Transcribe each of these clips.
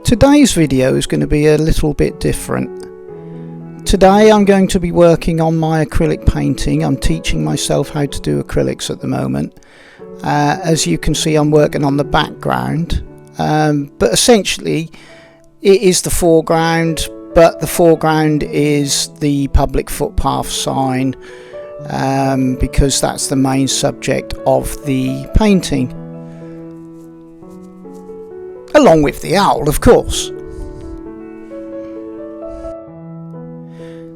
Today's video is going to be a little bit different. Today I'm going to be working on my acrylic painting. I'm teaching myself how to do acrylics at the moment. As you can see, I'm working on the background, but essentially it is the foreground, but the foreground is the public footpath sign, because that's the main subject of the painting, along with the owl, of course.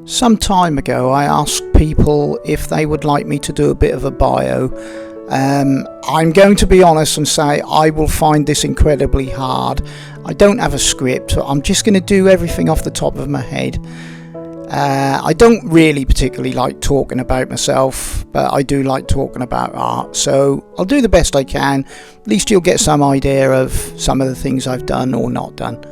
Some time ago I asked people if they would like me to do a bit of a bio. I'm going to be honest and say I will find this incredibly hard. I don't have a script. I'm just going to do everything off the top of my head. I don't really particularly like talking about myself, but I do like talking about art, so I'll do the best I can. At least you'll get some idea of some of the things I've done or not done.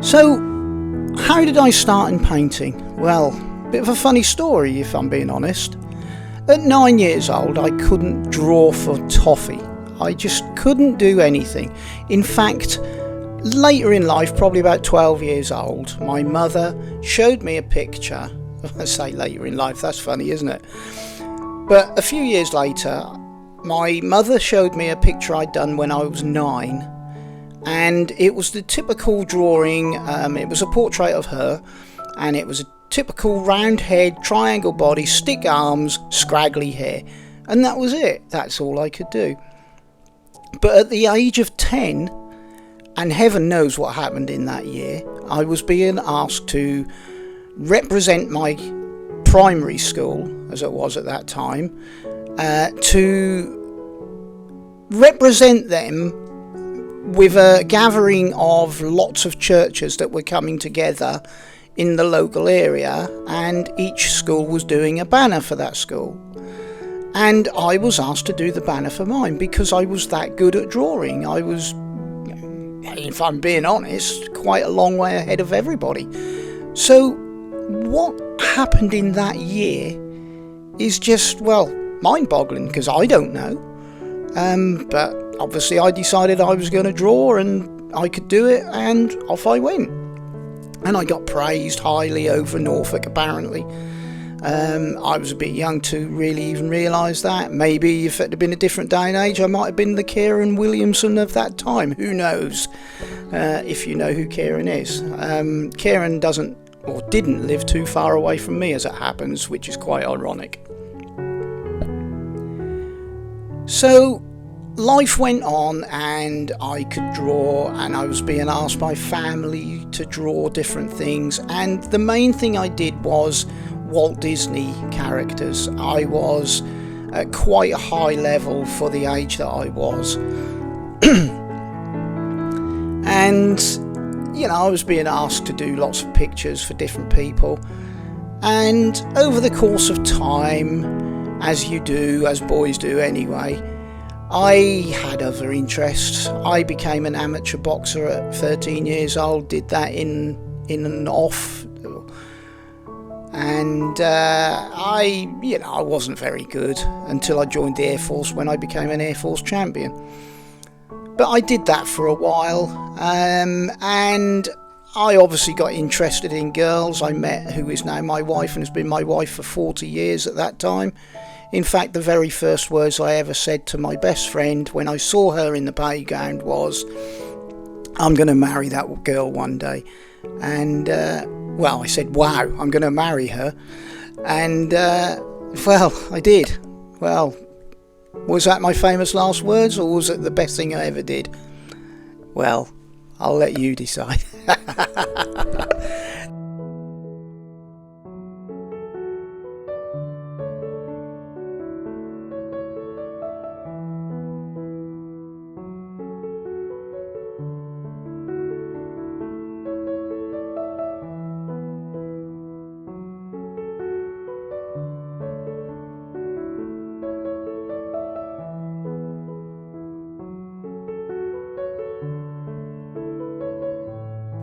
So, how did I start in painting? Well, bit of a funny story if I'm being honest. At 9 years old I couldn't draw for toffee. I just couldn't do anything. In fact, later in life, probably about 12 years old, my mother showed me a picture. I say later in life, that's funny, isn't it? But a few years later, my mother showed me a picture I'd done when I was 9. And it was the typical drawing. It was a portrait of her, and it was a typical round head, triangle body, stick arms, scraggly hair, and that was it. That's all I could do. But at the age of 10, and heaven knows what happened in that year, I was being asked to represent my primary school, as it was at that time, to represent them with a gathering of lots of churches that were coming together in the local area, and each school was doing a banner for that school. And I was asked to do the banner for mine because I was that good at drawing. I was, if I'm being honest, quite a long way ahead of everybody. So what happened in that year is just, well, mind-boggling, because I don't know. But obviously I decided I was going to draw and I could do it, and off I went. And I got praised highly over Norfolk, apparently. I was a bit young to really even realise that. Maybe if it had been a different day and age, I might have been the Kieran Williamson of that time. Who knows, if you know who Kieran is. Kieran doesn't, or didn't live too far away from me, as it happens, which is quite ironic. So life went on and I could draw, and I was being asked by family to draw different things, and the main thing I did was Walt Disney characters. I was at quite a high level for the age that I was. And you know, I was being asked to do lots of pictures for different people, and over the course of time, as you do, as boys do anyway, I had other interests. I became an amateur boxer at 13 years old, did that in and off, and I wasn't very good until I joined the Air Force, when I became an Air Force champion. But I did that for a while, and I obviously got interested in girls. I met who is now my wife and has been my wife for 40 years at that time. In fact, the very first words I ever said to my best friend when I saw her in the playground was, "I'm going to marry that girl one day." And, well, I said, "Wow, I'm going to marry her." And, well, I did. Well, was that my famous last words, or was it the best thing I ever did? Well, I'll let you decide.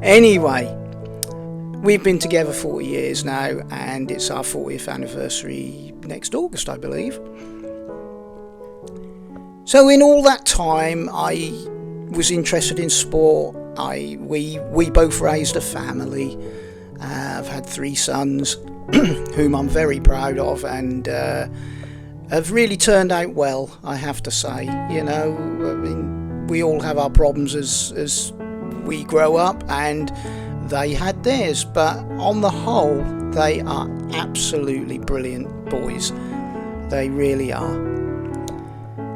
Anyway, we've been together 40 years now, and it's our 40th anniversary next August, I believe. So in all that time, I was interested in sport. We both raised a family. I've had 3 sons, whom I'm very proud of, and have really turned out well, I have to say. You know, I mean, we all have our problems as we grow up, and they had theirs, but on the whole, they are absolutely brilliant boys. They really are.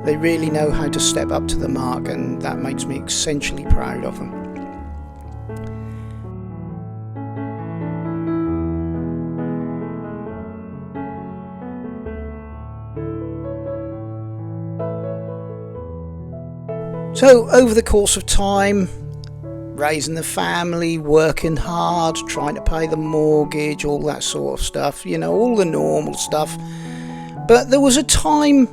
They really know how to step up to the mark, and that makes me essentially proud of them. So over the course of time, raising the family, working hard, trying to pay the mortgage, all that sort of stuff, you know, all the normal stuff. But there was a time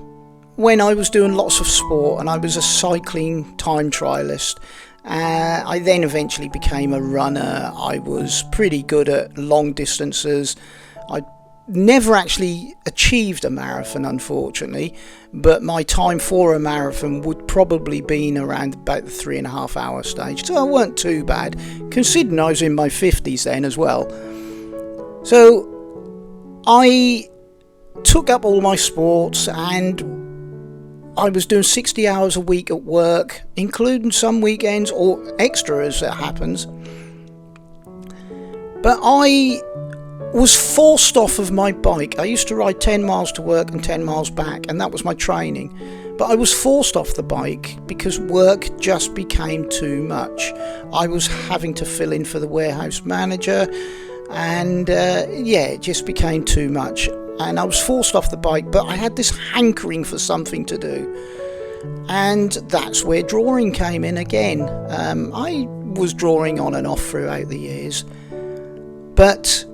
when I was doing lots of sport, and I was a cycling time trialist. I then eventually became a runner. I was pretty good at long distances. I never actually achieved a marathon, unfortunately, but my time for a marathon would probably been around about the 3.5 hour stage, so I weren't too bad, considering I was in my 50s then as well. So I took up all my sports, and I was doing 60 hours a week at work, including some weekends or extra as it happens. But I was forced off of my bike. I used to ride 10 miles to work and 10 miles back, and that was my training. But I was forced off the bike because work just became too much. I was having to fill in for the warehouse manager, and it just became too much. And I was forced off the bike, but I had this hankering for something to do. And that's where drawing came in again. I was drawing on and off throughout the years, but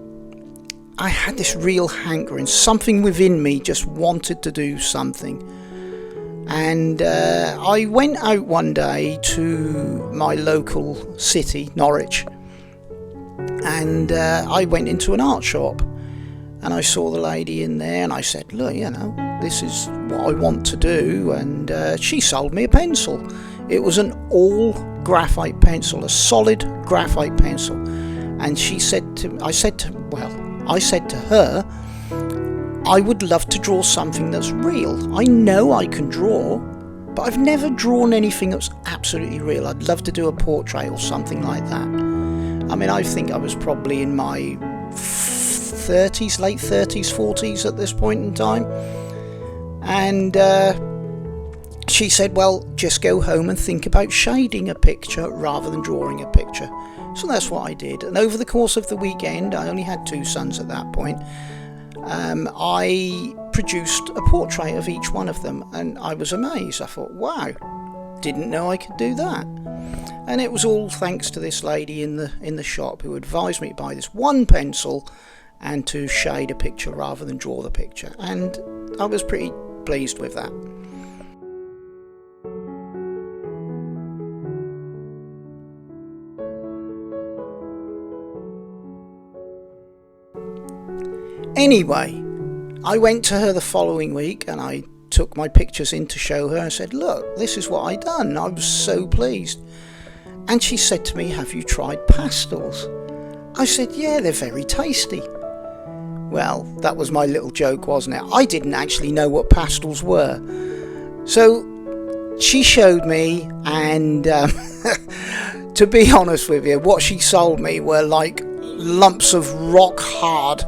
I had this real hankering. Something within me just wanted to do something. And I went out one day to my local city, Norwich, and I went into an art shop, and I saw the lady in there, and I said, look, you know, this is what I want to do. And she sold me a pencil. It was an all graphite pencil, a solid graphite pencil. And I said to her, I would love to draw something that's real. I know I can draw, but I've never drawn anything that's absolutely real. I'd love to do a portrait or something like that. I mean, I think I was probably in my late 30s, 40s at this point in time. And she said, well, just go home and think about shading a picture rather than drawing a picture. So that's what I did. And over the course of the weekend, I only had 2 sons at that point, I produced a portrait of each one of them, and I was amazed. I thought, wow, didn't know I could do that. And it was all thanks to this lady in the shop who advised me to buy this one pencil and to shade a picture rather than draw the picture. And I was pretty pleased with that. Anyway, I went to her the following week, and I took my pictures in to show her and said, look, this is what I done. I was so pleased. And she said to me, have you tried pastels? I said, yeah, they're very tasty. Well, that was my little joke, wasn't it? I didn't actually know what pastels were. So she showed me, and to be honest with you, what she sold me were like lumps of rock hard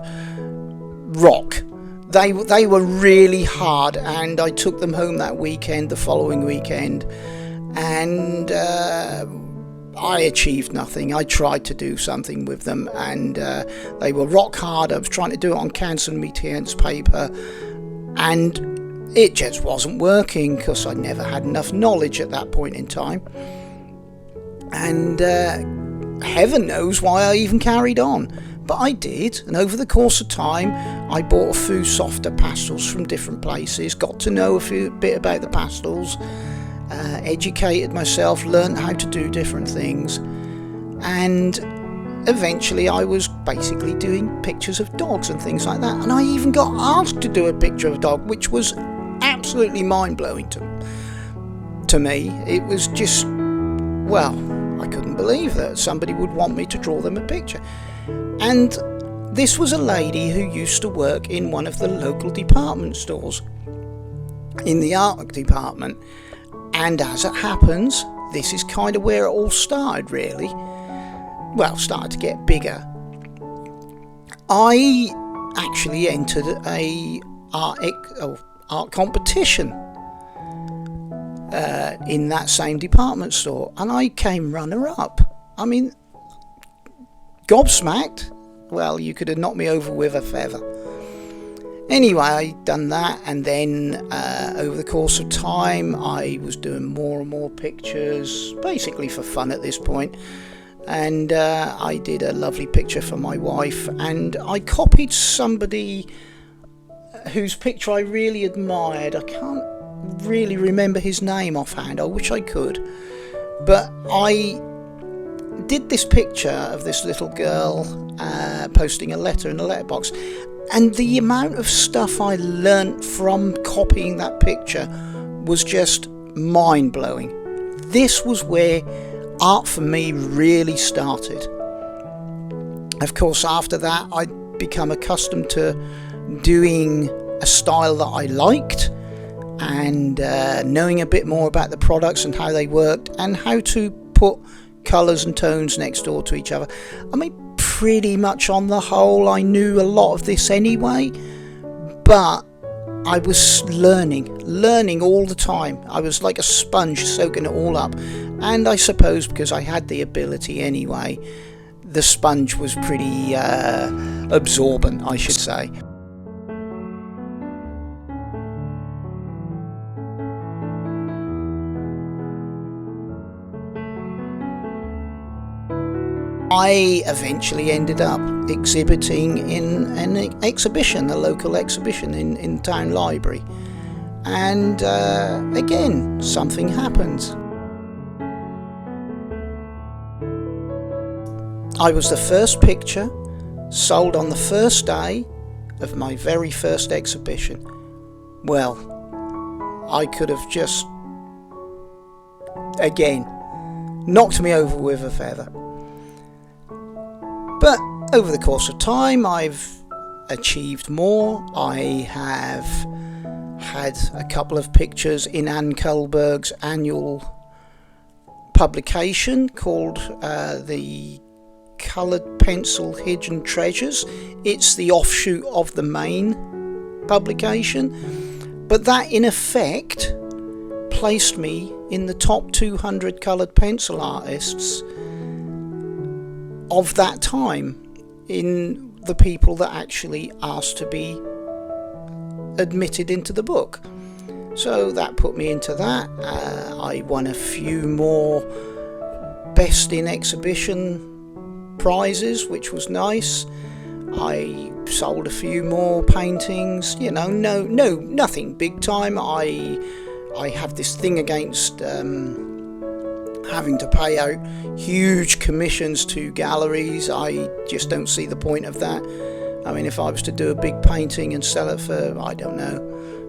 rock. They were really hard, and I took them home that weekend, the following weekend, and I achieved nothing. I tried to do something with them, and they were rock hard. I was trying to do it on centimetre paper, and it just wasn't working because I never had enough knowledge at that point in time. And heaven knows why I even carried on. But I did, and over the course of time, I bought a few softer pastels from different places, got to know a bit about the pastels, educated myself, learned how to do different things, And eventually I was basically doing pictures of dogs and things like that, and I even got asked to do a picture of a dog, which was absolutely mind-blowing to me. It was just, well, I couldn't believe that somebody would want me to draw them a picture. And this was a lady who used to work in one of the local department stores in the art department, and as it happens, this is kind of where it all started, really. Well, started to get bigger. I actually entered a art competition in that same department store, and I came runner-up. I mean, gobsmacked. Well, you could have knocked me over with a feather. Anyway, I'd done that, and then over the course of time I was doing more and more pictures, basically for fun at this point. And I did a lovely picture for my wife, and I copied somebody whose picture I really admired. I can't really remember his name offhand. I wish I could. But I did this picture of this little girl posting a letter in a letterbox, and the amount of stuff I learnt from copying that picture was just mind-blowing. This was where art for me really started. Of course, after that I'd become accustomed to doing a style that I liked, and knowing a bit more about the products and how they worked and how to put colours and tones next door to each other. I mean, pretty much on the whole I knew a lot of this anyway, but I was learning all the time. I was like a sponge soaking it all up, and I suppose because I had the ability anyway, the sponge was pretty absorbent, I should say. I eventually ended up exhibiting in an exhibition, a local exhibition in town library, and again something happened. I was the first picture sold on the first day of my very first exhibition. Well, I could have just again knocked me over with a feather. But over the course of time I've achieved more. I have had a couple of pictures in Anne Kohlberg's annual publication called the Coloured Pencil Hidden Treasures. It's the offshoot of the main publication, but that in effect placed me in the top 200 coloured pencil artists of that time, in the people that actually asked to be admitted into the book. So that put me into that. I won a few more best in exhibition prizes, which was nice. I sold a few more paintings, nothing big time. I have this thing against having to pay out huge commissions to galleries. I just don't see the point of that. I mean, if I was to do a big painting and sell it for, I don't know,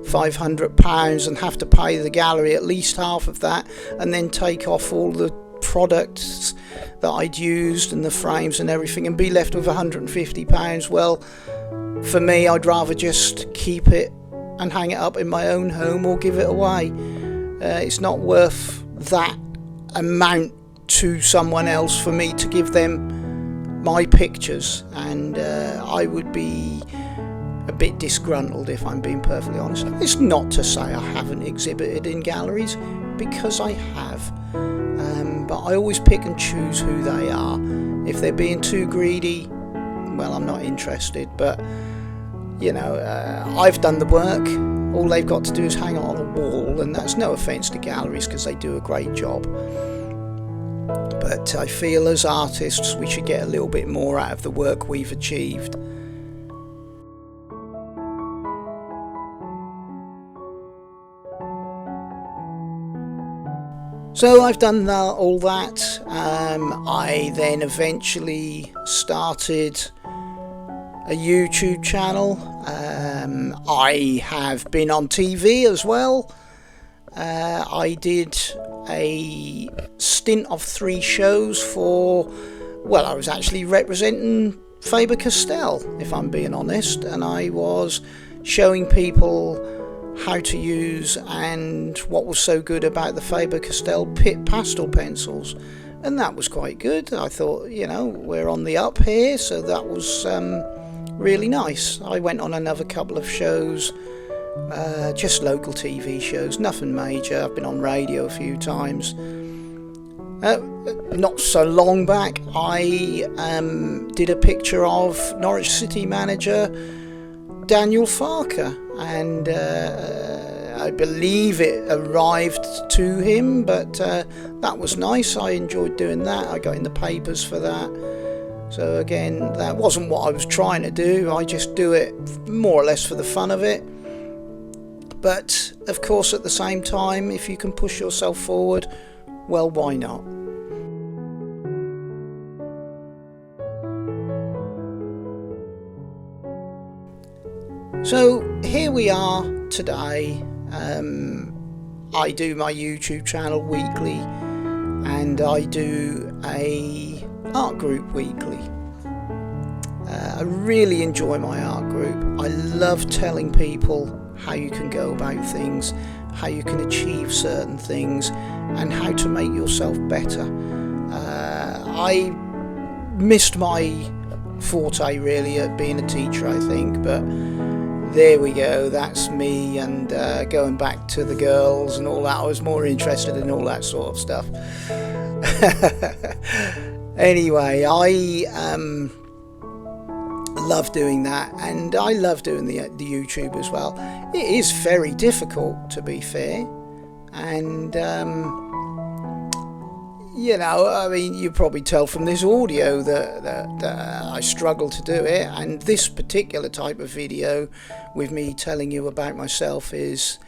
£500 and have to pay the gallery at least half of that, and then take off all the products that I'd used and the frames and everything and be left with £150, well, for me, I'd rather just keep it and hang it up in my own home or give it away. It's not worth that amount to someone else for me to give them my pictures, and I would be a bit disgruntled if I'm being perfectly honest. It's not to say I haven't exhibited in galleries, because I have, but I always pick and choose who they are. If they're being too greedy, well, I'm not interested. But I've done the work. All they've got to do is hang it on a wall, and that's no offence to galleries because they do a great job. But I feel as artists we should get a little bit more out of the work we've achieved. So I've done all that. I then eventually started a YouTube channel. I have been on TV as well. I did a stint of 3 shows for, well, I was actually representing Faber-Castell, if I'm being honest, and I was showing people how to use and what was so good about the Faber-Castell Pitt pastel pencils, and that was quite good. I thought, we're on the up here, so that was really nice. I went on another couple of shows, just local TV shows, nothing major. I've been on radio a few times. Not so long back, I did a picture of Norwich City manager Daniel Farker, and I believe it arrived to him, but that was nice. I enjoyed doing that. I got in the papers for that. So again, that wasn't what I was trying to do. I just do it more or less for the fun of it. But of course, at the same time, if you can push yourself forward, well, why not? So here we are today. I do my YouTube channel weekly, and I do a art group weekly. I really enjoy my art group. I love telling people how you can go about things, how you can achieve certain things, and how to make yourself better. I missed my forte really at being a teacher, I think, but there we go, that's me, and going back to the girls and all that, I was more interested in all that sort of stuff. Anyway, I love doing that, and I love doing the YouTube as well. It is very difficult, to be fair, and you probably tell from this audio that I struggle to do it, and this particular type of video with me telling you about myself is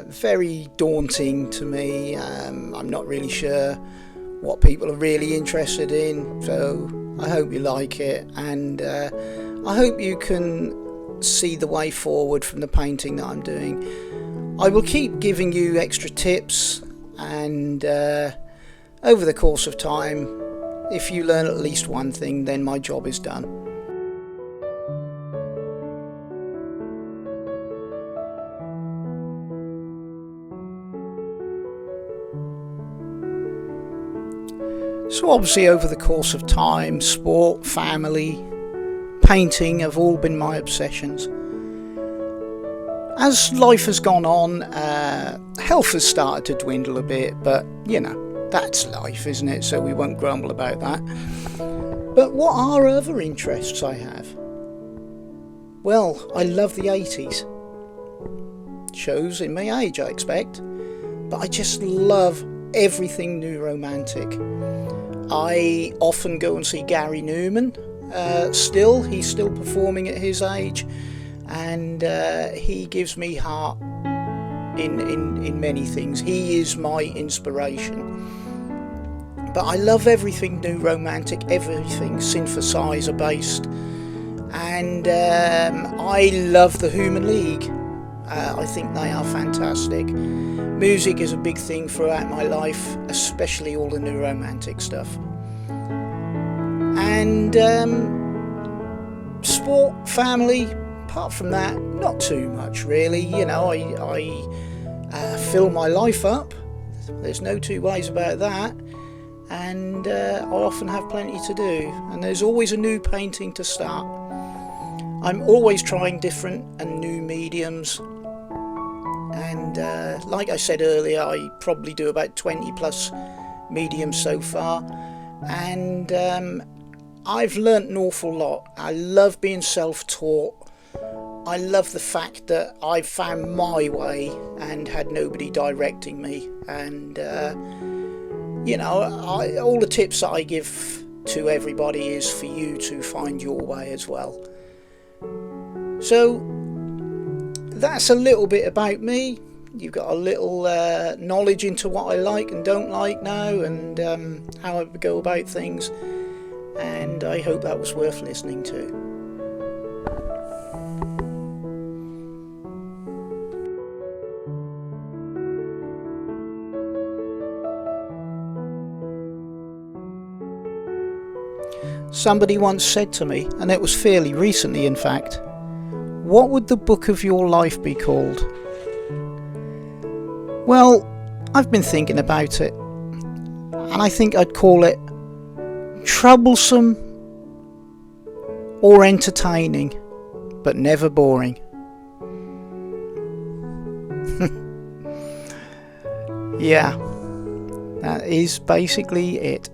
very daunting to me. I'm not really sure what people are really interested in, so I hope you like it, and I hope you can see the way forward from the painting that I'm doing. I will keep giving you extra tips, and over the course of time, if you learn at least one thing, then my job is done. So obviously over the course of time, sport, family, painting have all been my obsessions. As life has gone on, health has started to dwindle a bit, but that's life, isn't it? So we won't grumble about that. But what are other interests I have? Well, I love the 80s. Shows in my age, I expect. But I just love everything new romantic. I often go and see Gary Numan. He's still performing at his age, and he gives me heart in many things. He is my inspiration. But I love everything new romantic, everything synthesizer based, and I love the Human League. I think they are fantastic. Music is a big thing throughout my life, especially all the new romantic stuff. And sport, family, apart from that, not too much really. I fill my life up, there's no two ways about that, and I often have plenty to do, and there's always a new painting to start. I'm always trying different and new mediums, and like I said earlier, I probably do about 20 plus mediums so far, and I've learnt an awful lot. I love being self-taught. I love the fact that I found my way and had nobody directing me, and all the tips that I give to everybody is for you to find your way as well. So that's a little bit about me. you've got a little knowledge into what I like and don't like now, and how I go about things, and I hope that was worth listening to. Somebody once said to me, and it was fairly recently in fact, what would the book of your life be called? Well, I've been thinking about it, and I think I'd call it Troublesome or Entertaining, but never boring. Yeah, that is basically it.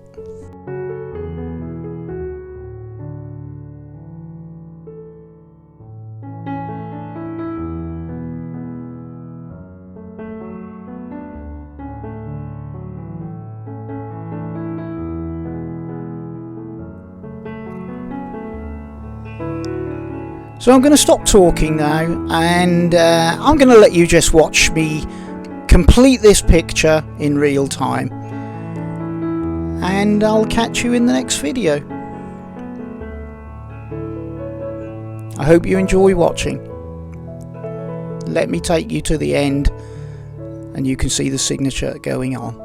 So I'm going to stop talking now, and I'm going to let you just watch me complete this picture in real time, and I'll catch you in the next video. I hope you enjoy watching. Let me take you to the end and you can see the signature going on.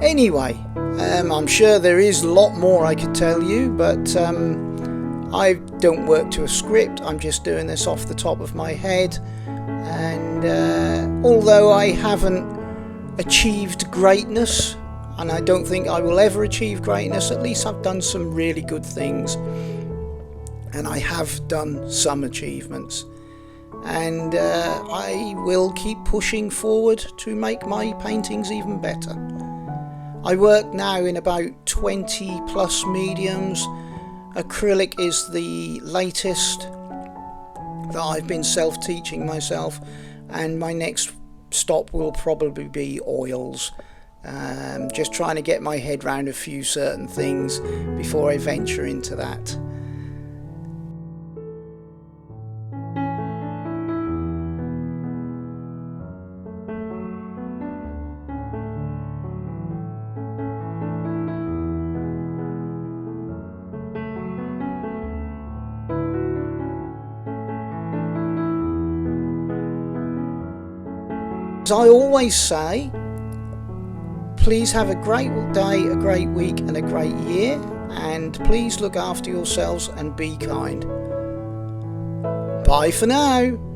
Anyway, I'm sure there is a lot more I could tell you, but I don't work to a script. I'm just doing this off the top of my head, and although I haven't achieved greatness, and I don't think I will ever achieve greatness, at least I've done some really good things, and I have done some achievements, and I will keep pushing forward to make my paintings even better. I work now in about 20 plus mediums. Acrylic is the latest that I've been self-teaching myself, and my next stop will probably be oils. Just trying to get my head around a few certain things before I venture into that. As I always say, please have a great day, a great week and a great year, and please look after yourselves and be kind. Bye for now.